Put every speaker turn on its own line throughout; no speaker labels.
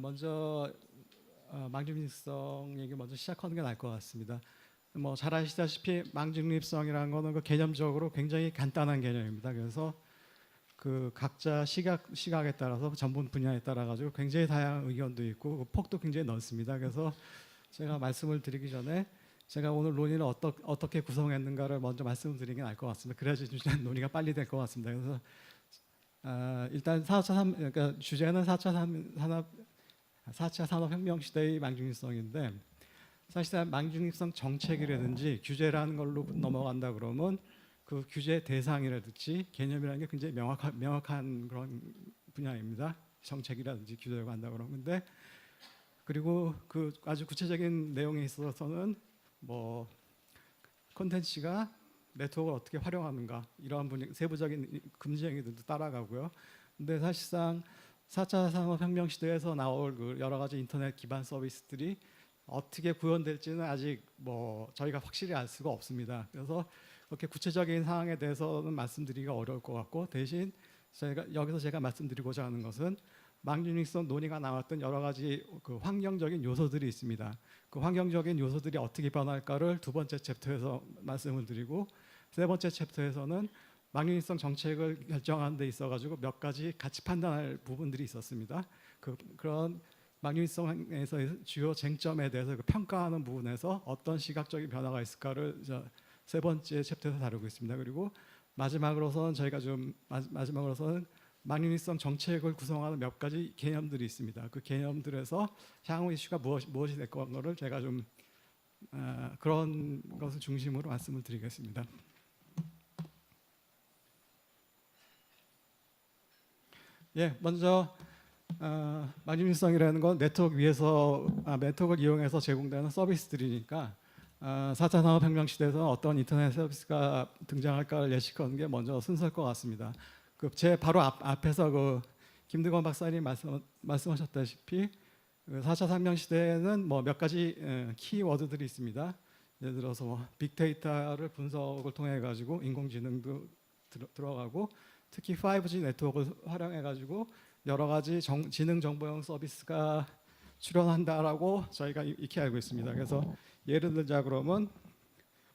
먼저 망중립성 얘기 먼저 시작하는 게 나을 것 같습니다. 뭐 잘 아시다시피 망중립성이라는 거는 그 개념적으로 굉장히 간단한 개념입니다. 그래서 그 각자 시각에 따라서 전문 분야에 따라 가지고 굉장히 다양한 의견도 있고 그 폭도 굉장히 넓습니다. 그래서 제가 말씀을 드리기 전에 제가 오늘 논의를 어떻게 구성했는가를 먼저 말씀을 드리는 게 나을 것 같습니다. 그래야지 논의가 빨리 될 것 같습니다. 그래서 일단 4차 그러니까 주제는 4차 산업혁명 시대의 망중립성인데, 사실상 망중립성 정책이라든지 규제라는 걸로 넘어간다 그러면 그 규제 대상이라든지 개념이라는 게 굉장히 명확한 그런 분야입니다. 정책이라든지 규제라고 한다 그러면. 근데 그리고 그 아주 구체적인 내용에 있어서는 뭐 콘텐츠가 네트워크를 어떻게 활용하는가 이러한 세부적인 금지 행위들도 따라가고요. 근데 사실상 4차 산업혁명 시대에서 나올 그 여러 가지 인터넷 기반 서비스들이 어떻게 구현될지는 아직 뭐 저희가 확실히 알 수가 없습니다. 그래서 그렇게 구체적인 사항에 대해서는 말씀드리기가 어려울 것 같고, 대신 여기서 제가 말씀드리고자 하는 것은 망중립성 논의가 나왔던 여러 가지 그 환경적인 요소들이 있습니다. 그 환경적인 요소들이 어떻게 변할까를 두 번째 챕터에서 말씀을 드리고, 세 번째 챕터에서는 망중립성 정책을 결정하는 데 있어가지고 몇 가지 같이 판단할 부분들이 있었습니다. 그런 망중립성에서 주요 쟁점에 대해서 평가하는 부분에서 어떤 시각적인 변화가 있을까를 세 번째 챕터에서 다루고 있습니다. 그리고 마지막으로서는 마지막으로서는 망중립성 정책을 구성하는 몇 가지 개념들이 있습니다. 그 개념들에서 향후 이슈가 무엇이 될 건가를 제가 좀 그런 것을 중심으로 말씀을 드리겠습니다. 예, 먼저 망중립성이라는 건 네트워크를 이용해서 제공되는 서비스들이니까 4차 산업혁명 시대에서 어떤 인터넷 서비스가 등장할까를 예측하는 게 먼저 순서일 것 같습니다. 제 바로 앞에서 그 김두건 박사님 말씀하셨다시피 4차 산업혁명 시대에는 뭐 몇 가지 키워드들이 있습니다. 예를 들어서 뭐 빅데이터를 분석을 통해 가지고 인공지능도 들어가고, 특히 5G 네트워크를 활용해 가지고 여러 가지 지능 정보형 서비스가 출현한다라고 저희가 익히 알고 있습니다. 그래서 예를 들자 그러면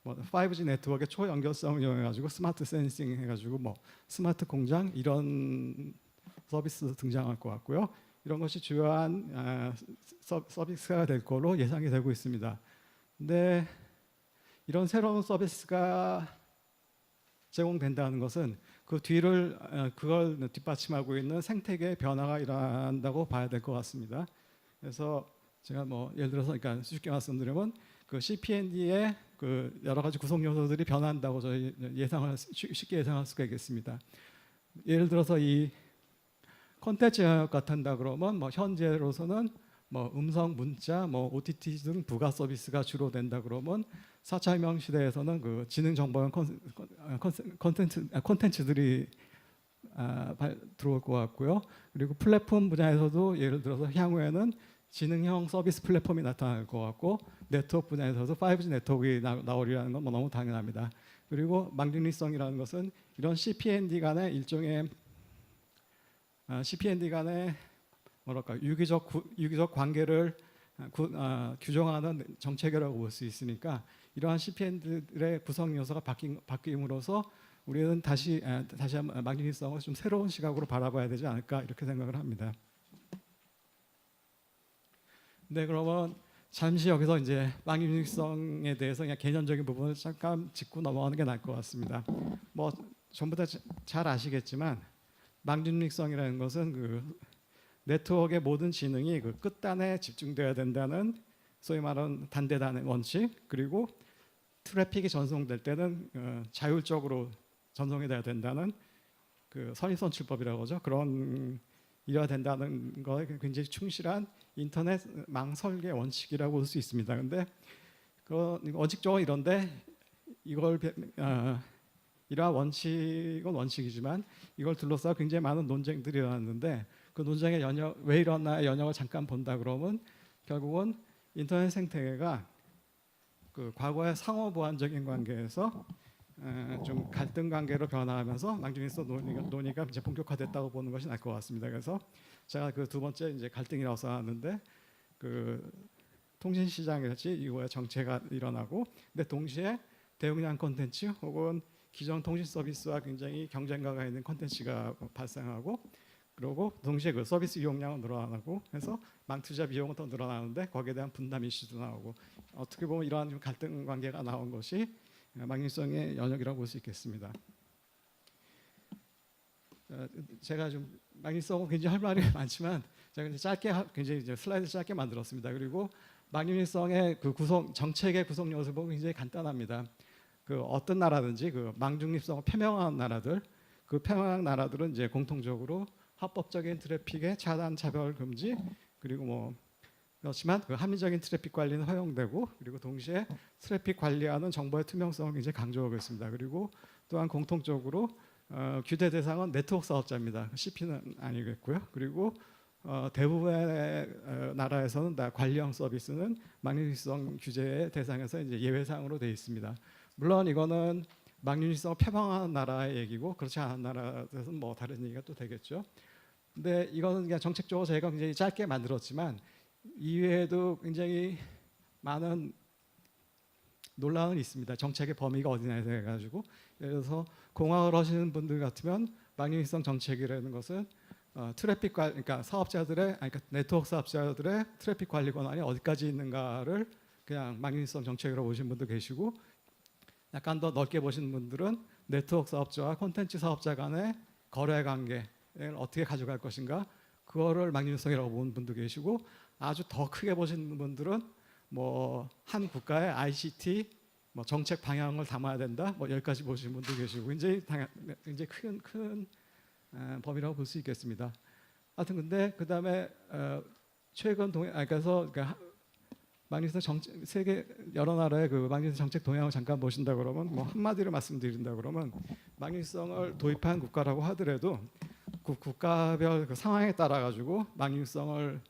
뭐 5G 네트워크의 초연결성을 이용해 가지고 스마트 센싱 해 가지고 뭐 스마트 공장 이런 서비스도 등장할 것 같고요. 이런 것이 주요한 서비스가 될 걸로 예상이 되고 있습니다. 근데 이런 새로운 서비스가 제공된다는 것은 그걸 뒷받침하고 있는 생태계의 변화가 일어난다고 봐야 될 것 같습니다. 그래서 제가 뭐 예를 들어서 그러니까 쉽게 말씀드리면 그 CPND의 그 여러 가지 구성 요소들이 변한다고 저희 쉽게 예상할 수가 있겠습니다. 예를 들어서 이 콘텐츠 영역 같은다 그러면 뭐 현재로서는 뭐 음성, 문자, 뭐 OTT 등 부가 서비스가 주로 된다 그러면 4차 혁명 시대에서는 그 지능 정보형 콘텐츠들이 들어올 것 같고요. 그리고 플랫폼 분야에서도 예를 들어서 향후에는 지능형 서비스 플랫폼이 나타날 것 같고, 네트워크 분야에서도 5G 네트워크가 나오리라는 건 뭐 너무 당연합니다. 그리고 망중립성이라는 것은 이런 CPND 간의 일종의 뭐랄까 유기적 관계를 규정하는 정책이라고 볼 수 있으니까, 이러한 CPN들의 구성 요소가 바뀜으로써 우리는 다시 한번 망중립성을 좀 새로운 시각으로 바라봐야 되지 않을까 이렇게 생각을 합니다. 네, 그러면 잠시 여기서 이제 망중립성에 대해서 그냥 개념적인 부분을 잠깐 짚고 넘어가는 게 나을 것 같습니다. 뭐 전부 다 잘 아시겠지만 망중립성이라는 것은 그 네트워크의 모든 지능이 그 끝단에 집중되어야 된다는 소위 말하는 단대단의 원칙, 그리고 트래픽이 전송될 때는 자율적으로 전송이 돼야 된다는 그 선입선출법이라고 하죠. 그런 이래야 된다는 거에 굉장히 충실한 인터넷 망 설계 원칙이라고 볼 수 있습니다. 근데 원칙적으로 이런데 이러한 원칙은 원칙이지만 이걸 둘러싸고 굉장히 많은 논쟁들이 일어났는데, 그 논쟁의 왜 일어나의 연역을 잠깐 본다 그러면 결국은 인터넷 생태계가 그 과거의 상호 보완적인 관계에서 좀 갈등 관계로 변화하면서 망중일성 논의가 이제 본격화됐다고 보는 것이 나을 것 같습니다. 그래서 제가 그 두 번째 이제 갈등이라고 써놨는데 그 통신 시장이랄지 이거의 정체가 일어나고, 근데 동시에 대용량 콘텐츠 혹은 기존 통신 서비스와 굉장히 경쟁가가 있는 콘텐츠가 발생하고, 그리고 동시에 그 서비스 이용량은 늘어나고 해서 망투자 비용은 더 늘어나는데 거기에 대한 분담 이슈도 나오고, 어떻게 보면 이러한 갈등 관계가 나온 것이 망일성의 영역이라고 볼 수 있겠습니다. 제가 좀 망일성은 굉장히 할 말이 많지만 제가 이제 굉장히 이제 슬라이드 짧게 만들었습니다. 그리고 망일성의 그 정책의 구성 요소 보면 굉장히 간단합니다. 그 어떤 나라든지 그 망중립성을 표명한 나라들, 그 표명한 나라들은 이제 공통적으로 합법적인 트래픽의 차단, 차별 금지, 그리고 뭐 그렇지만 그 합리적인 트래픽 관리는 허용되고, 그리고 동시에 트래픽 관리하는 정보의 투명성을 이제 강조하고 있습니다. 그리고 또한 공통적으로 규제 대상은 네트워크 사업자입니다. CP는 아니겠고요. 그리고 대부분의 나라에서는 다 관리형 서비스는 망유지성 규제의 대상에서 이제 예외사항으로 되어 있습니다. 물론 이거는 망유지성을 표방한 나라의 얘기고, 그렇지 않은 나라에서는 뭐 다른 얘기가 또 되겠죠. 근데 이거는 그냥 정책적으로 저희가 굉장히 짧게 만들었지만 이외에도 굉장히 많은 논란은 있습니다. 정책의 범위가 어디냐에 대해 가지고, 예를 들어서 공학을 하시는 분들 같으면 망유지성 정책이라는 것은 그러니까 그러니까 네트워크 사업자들의 트래픽 관리 권한이 어디까지 있는가를 그냥 망유지성 정책으로 보신 분도 계시고, 약간 더 넓게 보시는 분들은 네트워크 사업자와 콘텐츠 사업자 간의 거래 관계를 어떻게 가져갈 것인가, 그거를 망유지성이라고 보는 분도 계시고, 아주 더 크게 보시는 분들은 뭐 한 국가의 ICT 뭐 정책 방향을 담아야 된다, 뭐 여기까지 보시는 분도 계시고, 굉장히 큰 범위라고 볼 수 있겠습니다. 하여튼 근데 그 다음에 최근 그래서 망유지성 세계 여러 나라의 그 망유지성 정책 동향을 잠깐 보신다 그러면, 뭐 한마디로 말씀드린다 그러면, 망유지성을 도입한 국가라고 하더라도 그 국가별 그 상황에 따라 가지고 망유지성을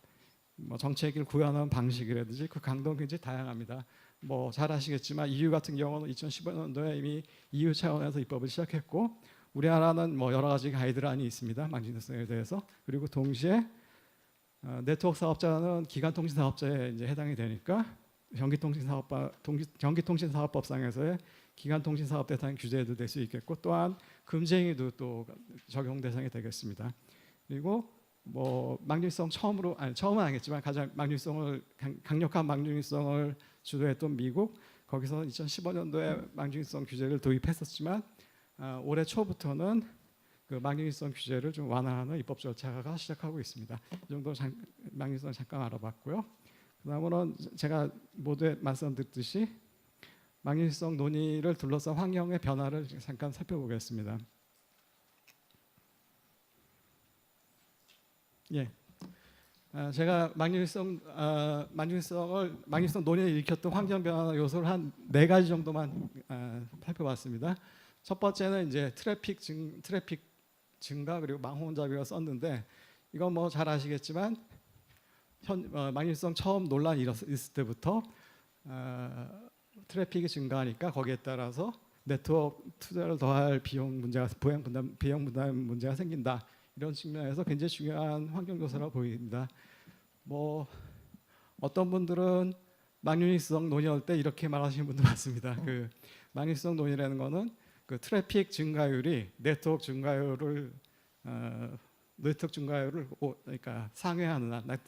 뭐 정책을 구현하는 방식이라든지 그 강도는 굉장히 다양합니다. 뭐 잘 아시겠지만 EU 같은 경우는 2015년도에 이미 EU 차원에서 입법을 시작했고, 우리나라는 뭐 여러 가지 가이드라인이 있습니다. 망유지성에 대해서. 그리고 동시에 네트워크 사업자는 기간통신 사업자에 이제 해당이 되니까 전기통신사업법상에서의 기간통신 사업 대상 규제도 될 수 있겠고, 또한 금지행위도 또 적용 대상이 되겠습니다. 그리고 뭐 망유지성 처음은 아니겠지만 가장 강력한 망유지성을 주도했던 미국, 거기서 2015년도에 망유지성 규제를 도입했었지만 올해 초부터는 그 망유지성 규제를 좀 완화하는 입법 절차가 시작하고 있습니다. 이 정도 망유지성을 잠깐 알아봤고요. 그다음으로는 제가 모두에 말씀드렸듯이 망유지성 논의를 둘러싼 환경의 변화를 잠깐 살펴보겠습니다. 예, 제가 망유지성 논의를 일으켰던 환경 변화 요소를 한 4가지 정도만 살펴봤습니다. 첫 번째는 이제 트래픽 증가 그리고 망호혼잡이라고 썼는데, 이건 뭐 잘 아시겠지만 망유지성 처음 논란이 있을 때부터 트래픽이 증가하니까 거기에 따라서 네트워크 투자를 더할 비용 분담 문제가 생긴다. 이런 측면에서 굉장히 중요한 환경 요소라고 보입니다. 뭐 어떤 분들은 망유지성 논의할 때 이렇게 말하시는 분도 많습니다. 그 망유지성 논의라는 거는 그 트래픽 증가율이 네트워크 증가율을 그러니까 상회하는 한,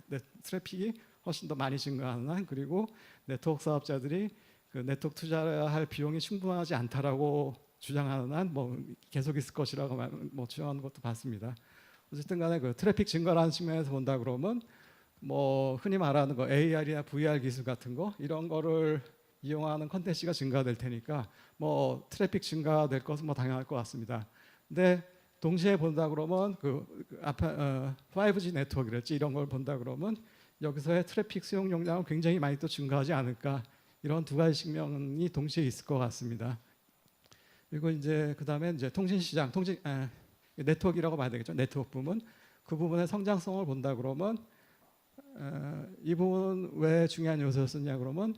트래픽이 훨씬 더 많이 증가하는 한, 그리고 네트워크 사업자들이 그 네트워크 투자를 할 비용이 충분하지 않다라고 주장하는 한 뭐 계속 있을 것이라고 뭐 주장하는 것도 봤습니다. 어쨌든 간에 그 트래픽 증가라는 측면에서 본다 그러면 뭐 흔히 말하는 거 AR이나 VR 기술 같은 거, 이런 거를 이용하는 컨텐츠가 증가될 테니까 뭐 트래픽 증가될 것은 뭐 당연할 것 같습니다. 근데 동시에 본다 그러면 앞에 5G 네트워크랄지 이런 걸 본다 그러면 여기서의 트래픽 수용 용량은 굉장히 많이 또 증가하지 않을까, 이런 두 가지 측면이 동시에 있을 것 같습니다. 그리고 이제 그다음에 이제 통신 시장, 네트워크라고 봐야 되겠죠. 네트워크 부분, 그 부분의 성장성을 본다 그러면 이 부분은 왜 중요한 요소였었냐 그러면,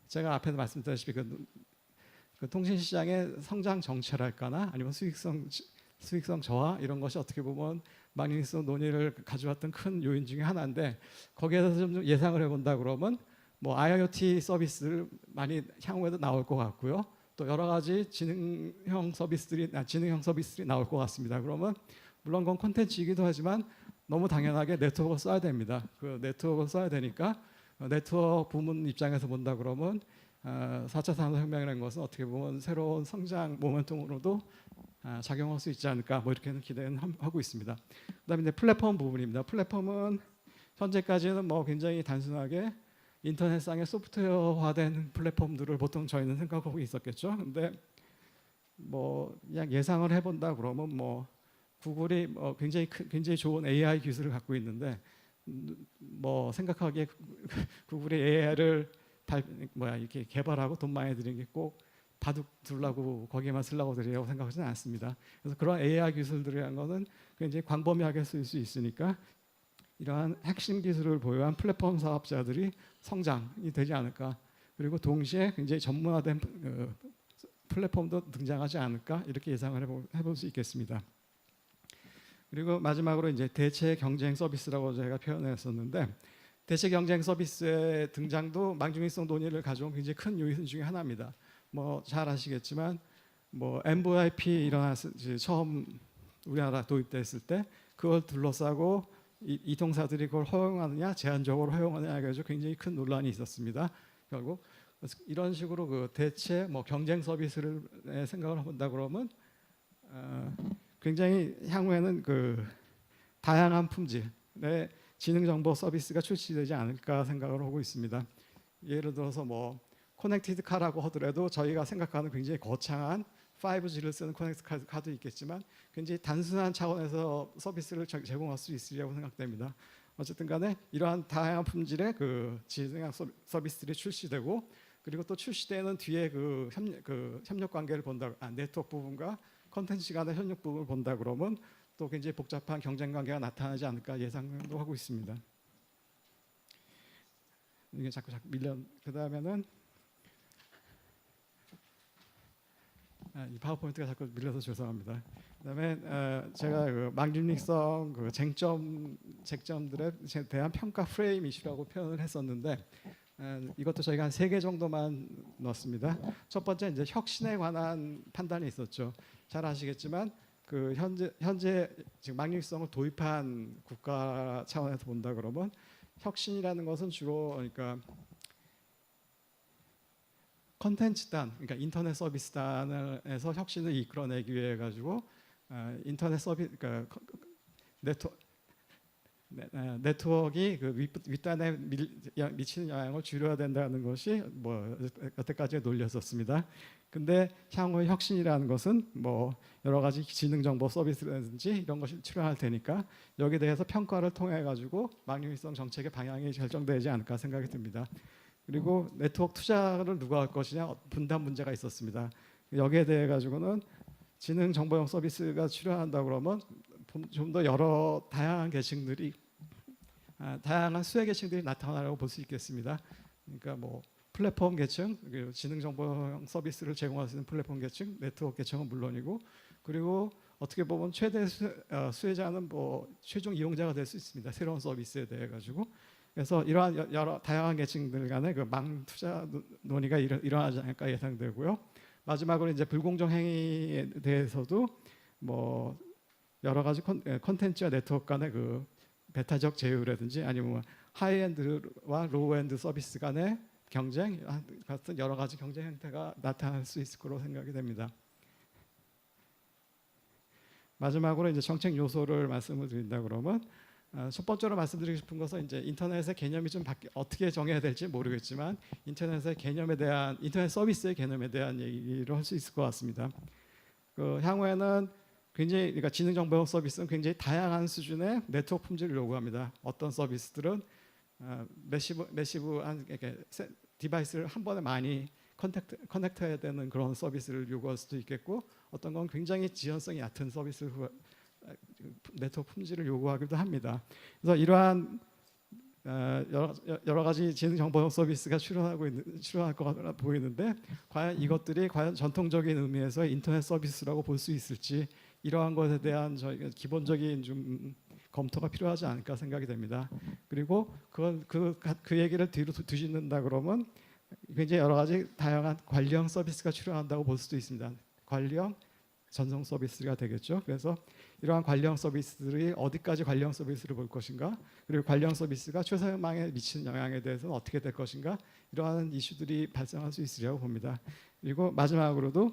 제가 앞에서 말씀드렸다시피 그 그 통신 시장의 성장 정체랄까나 아니면 수익성 저하 이런 것이 어떻게 보면 마니니스트 논의를 가져왔던 큰 요인 중에 하나인데 거기에 대해서 좀 예상을 해본다 그러면 뭐 IoT 서비스를 많이 향후에도 나올 것 같고요. 또 여러 가지 지능형 서비스들이 나올 것 같습니다. 그러면 물론 그건 콘텐츠이기도 하지만 너무 당연하게 네트워크를 써야 됩니다. 그 네트워크를 써야 되니까 네트워크 부문 입장에서 본다 그러면 4차 산업혁명이라는 것은 어떻게 보면 새로운 성장 모멘텀으로도 작용할 수 있지 않을까 뭐 이렇게는 기대는 하고 있습니다. 그다음에 이제 플랫폼 부분입니다. 플랫폼은 현재까지는 뭐 굉장히 단순하게 인터넷상의 소프트웨어화된 플랫폼들을 보통 저희는 생각하고 있었겠죠. 근데 뭐 그냥 예상을 해본다 그러면 뭐 구글이 굉장히 좋은 AI 기술을 갖고 있는데 뭐 생각하기에 구글이 AI를 이렇게 개발하고 돈 많이 들인 게 꼭 바둑 두려고 거기에만 쓰려고 들이라고 생각하지는 않습니다. 그래서 그런 AI 기술들이라는 것은 굉장히 광범위하게 쓸 수 있으니까 이러한 핵심 기술을 보유한 플랫폼 사업자들이 성장이 되지 않을까. 그리고 동시에 굉장히 전문화된 플랫폼도 등장하지 않을까 이렇게 예상을 해볼 수 있겠습니다. 그리고 마지막으로 이제 대체 경쟁 서비스라고 제가 표현했었는데 대체 경쟁 서비스의 등장도 망중일성 논의를 가져온 굉장히 큰 요인 중에 하나입니다. 뭐 잘 아시겠지만 뭐 MVP 처음 우리나라 도입됐을 때 그걸 둘러싸고 이통사들이 그걸 허용하느냐 제한적으로 허용하느냐 해가지고 굉장히 큰 논란이 있었습니다. 결국 이런 식으로 그 대체 뭐 경쟁 서비스를 생각을 해본다 그러면 굉장히 향후에는 그 다양한 품질의 지능정보 서비스가 출시되지 않을까 생각을 하고 있습니다. 예를 들어서 뭐 커넥티드 카라고 하더라도 저희가 생각하는 굉장히 거창한 5G를 쓰는 커넥티드 카도 있겠지만 굉장히 단순한 차원에서 서비스를 제공할 수 있으리라고 생각됩니다. 어쨌든 간에 이러한 다양한 품질의 그 지능형 서비스들이 출시되고 그리고 또 출시되는 뒤에 그 협력 관계를 본다, 네트워크 부분과 컨텐츠 간의 협력 부분을 본다 그러면 또 굉장히 복잡한 경쟁 관계가 나타나지 않을까 예상도 하고 있습니다. 이게 자꾸 밀려. 그다음에는 이 파워포인트가 자꾸 밀려서 죄송합니다. 그다음에 제가 그 망중립성 그 쟁점들에 대한 평가 프레임 이슈라고 표현을 했었는데 이것도 저희가 한 3개 정도만 넣었습니다. 첫 번째 이제 혁신에 관한 판단이 있었죠. 잘 아시겠지만 그 현재 지금 망중립성을 도입한 국가 차원에서 본다 그러면 혁신이라는 것은 주로 그러니까 컨텐츠단, 그러니까 인터넷 서비스단에서 혁신을 이끌어내기 위해 가지고 인터넷 서비스, 그러니까 네트워크가 그 윗단에 미치는 영향을 줄여야 된다는 것이 뭐 여태까지 논리였었습니다. 근데 향후 혁신이라는 것은 뭐 여러 가지 지능 정보 서비스라든지 이런 것이 출현할 테니까 여기에 대해서 평가를 통해 가지고 망중일성 정책의 방향이 결정되지 않을까 생각이 듭니다. 그리고 네트워크 투자를 누가 할 것이냐 분담 문제가 있었습니다. 여기에 대해 가지고는 지능 정보형 서비스가 출현한다 그러면 좀 더 여러 다양한 계층들이 다양한 수혜 계층들이 나타나라고 볼 수 있겠습니다. 그러니까 뭐 플랫폼 계층, 지능 정보형 서비스를 제공할 수 있는 플랫폼 계층, 네트워크 계층은 물론이고 그리고 어떻게 보면 최대 수혜자는 뭐 최종 이용자가 될 수 있습니다. 새로운 서비스에 대해 가지고. 그래서 이러한 여러 다양한 계층들 간의 그 망 투자 논의가 일어나지 않을까 예상되고요. 마지막으로 이제 불공정 행위에 대해서도 뭐 여러 가지 콘텐츠와 네트워크 간의 그 배타적 제휴라든지 아니면 하이엔드와 로우엔드 서비스 간의 경쟁 같은 여러 가지 경쟁 형태가 나타날 수 있을 거로 생각이 됩니다. 마지막으로 이제 정책 요소를 말씀을 드린다 그러면 첫 번째로 말씀드리고 싶은 것은 이제 인터넷의 개념이 좀 어떻게 정해야 될지 모르겠지만 인터넷의 개념에 대한 인터넷 서비스의 개념에 대한 얘기를 할 수 있을 것 같습니다. 그 향후에는 굉장히 그러니까 지능정보형 서비스는 굉장히 다양한 수준의 네트워크 품질을 요구합니다. 어떤 서비스들은 매시브한 이렇게 디바이스를 한 번에 많이 커넥트해야 되는 그런 서비스를 요구할 수도 있겠고 어떤 건 굉장히 지연성이 얕은 서비스를 네트워크 품질을 요구하기도 합니다. 그래서 이러한 여러 가지 지능정보용 서비스가 출현할 것 같아 보이는데 과연 이것들이 과연 전통적인 의미에서 인터넷 서비스라고 볼 수 있을지 이러한 것에 대한 저희가 기본적인 좀 검토가 필요하지 않을까 생각이 됩니다. 그리고 그 얘기를 뒤로 두시는다 그러면 굉장히 여러 가지 다양한 관리형 서비스가 출현한다고 볼 수도 있습니다. 관리형 전송 서비스가 되겠죠. 그래서 이러한 관리형 서비스들이 어디까지 관리형 서비스를 볼 것인가, 그리고 관리형 서비스가 최소망에 미치는 영향에 대해서는 어떻게 될 것인가, 이러한 이슈들이 발생할 수 있으리라고 봅니다. 그리고 마지막으로도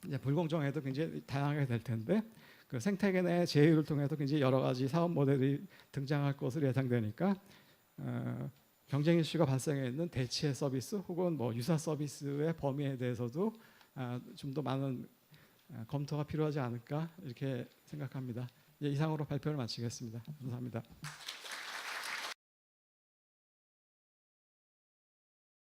이제 불공정에도 굉장히 다양하게 될 텐데 그 생태계 내 제휴를 통해서 굉장히 여러 가지 사업 모델이 등장할 것으로 예상되니까 경쟁 이슈가 발생해 있는 대체 서비스 혹은 뭐 유사 서비스의 범위에 대해서도 좀 더 많은 검토가 필요하지 않을까 이렇게 생각합니다. 이상으로 발표를 마치겠습니다. 감사합니다.